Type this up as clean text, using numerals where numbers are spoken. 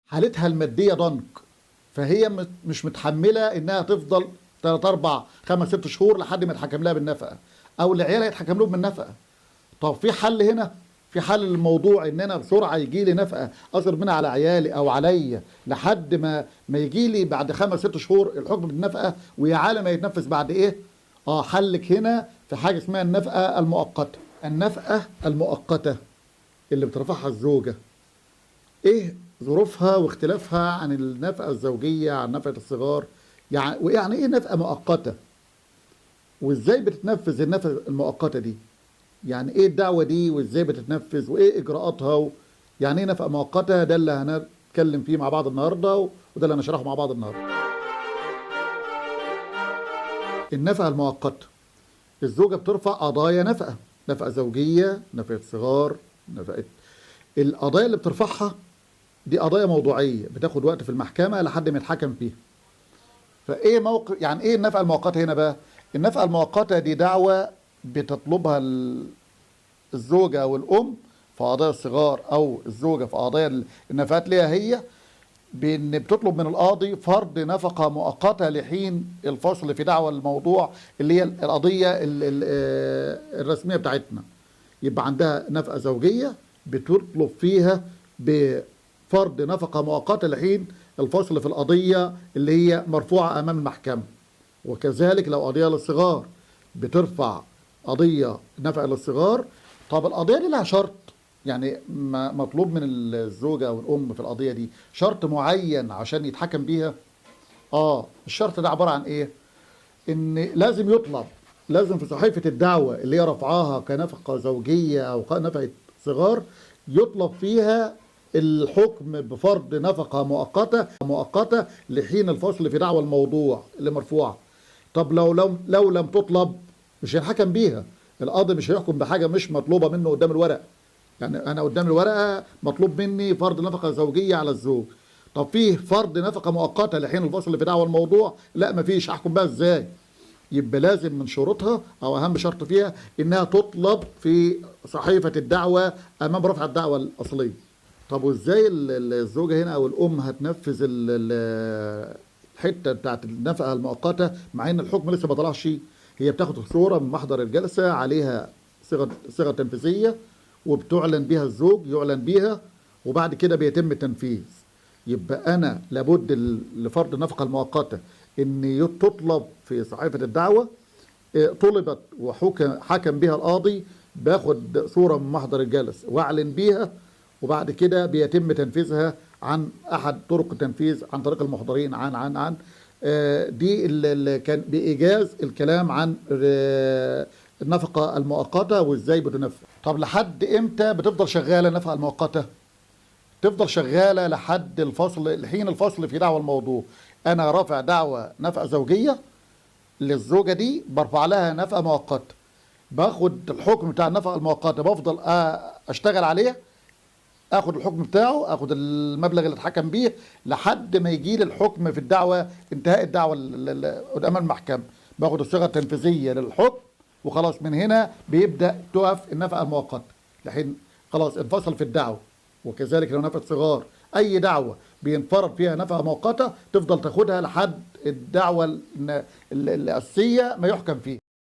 حالتها الماديه ضنك، فهي مش متحمله انها تفضل 3 4 5 6 شهور لحد ما يتحكم لها بالنفقه، او العيال يتحكم لهم بالنفقه. طب في حل هنا، في حل للموضوع ان انا بسرعه يجي لي نفقه اصرف منها على عيالي او عليا لحد ما يجي لي بعد 5 6 شهور الحكم بالنفقه، ويا عالم هيتنفذ بعد ايه؟ حلك هنا في حاجه اسمها النفقه المؤقته. النفقه المؤقته اللي بترفعها الزوجه ايه ظروفها واختلافها عن النفقه الزوجيه، عن نفقه الصغار؟ يعني ويعني ايه نفقه مؤقته؟ وازاي بتتنفذ النفقه المؤقته دي؟ يعني ايه الدعوه دي وازاي بتتنفذ وايه اجراءاتها يعني ايه نفقه مؤقته؟ ده اللي هنتكلم فيه مع بعض النهارده، وده اللي هنشرحه مع بعض النهارده. النفقه المؤقته، الزوجه بترفع قضايا نفقه، نفقه زوجيه، نفقه صغار، نفقه. القضايا اللي بترفعها دي قضايا موضوعيه بتاخد وقت في المحكمه لحد ما يتحكم فيها. فايه موقف يعني ايه النفقه المؤقته هنا بقى؟ النفقه المؤقته دي دعوه بتطلبها الزوجه او الام في قضايا الصغار، او الزوجه في قضايا النفقات ليها هي، بان بتطلب من القاضي فرض نفقه مؤقته لحين الفصل في دعوى الموضوع اللي هي القضيه الرسميه بتاعتنا. يبقى عندها نفقه زوجيه بتطلب فيها بفرض نفقه مؤقته لحين الفصل في القضيه اللي هي مرفوعه امام المحكمه. وكذلك لو قضيه للصغار بترفع قضيه نفقه للصغار. طب القضيه دي لها شرط، يعني مطلوب من الزوجه او الام في القضيه دي شرط معين عشان يتحكم بيها. الشرط ده عباره عن ايه؟ ان لازم يطلب، لازم في صحيفه الدعوه اللي هي رفعاها كنفقه زوجيه او نفقه صغار يطلب فيها الحكم بفرض نفقه مؤقته لحين الفصل في دعوى الموضوع اللي مرفوعه. طب لو لم تطلب مش هيتحكم بيها، القاضي مش هيحكم بحاجه مش مطلوبه منه قدام الورق. يعني انا قدام الورقه مطلوب مني فرض نفقه زوجيه على الزوج، طب فيه فرض نفقه مؤقته لحين الفصل في دعوى الموضوع، لا مفيش، هحكم بها ازاي؟ يبقى لازم من شروطها او اهم شرط فيها انها تطلب في صحيفه الدعوه امام رفع الدعوه الاصليه. طب وازاي الزوجه هنا او الام هتنفذ الحته بتاعت النفقه المؤقته مع ان الحكم لسه ما طلعش؟ هي بتاخد صوره من محضر الجلسه عليها صيغه تنفيذيه وبتعلن بيها الزوج، يعلن بيها، وبعد كده بيتم التنفيذ. يبقى انا لابد لفرض النفقه المؤقته ان تطلب في صحيفه الدعوه، طلبت وحكم بها القاضي، باخد صوره من محضر الجلسه واعلن بيها، وبعد كده بيتم تنفيذها عن احد طرق التنفيذ، عن طريق المحضرين، عن دي اللي كان بايجاز الكلام عن النفقه المؤقته وازاي بتنفذ. طب لحد امتى بتفضل شغاله النفقه المؤقته؟ تفضل شغاله لحد حين الفصل في دعوى الموضوع. انا رافع دعوى نفقه زوجيه للزوجه دي، برفع لها نفقه مؤقته، باخد الحكم بتاع النفقه المؤقته، بفضل اشتغل عليه، اخد الحكم بتاعه، اخد المبلغ اللي اتحكم بيه لحد ما يجي لي الحكم في الدعوه، انتهاء الدعوه قدام المحكمه، باخد الصيغه التنفيذيه للحكم، وخلاص من هنا بيبدا تقف النفقه المؤقته لحين خلاص انفصل في الدعوه. وكذلك لو نفقه صغار، اي دعوه بينفرض فيها نفقه مؤقته تفضل تاخدها لحد الدعوه الاساسيه ما يحكم فيه.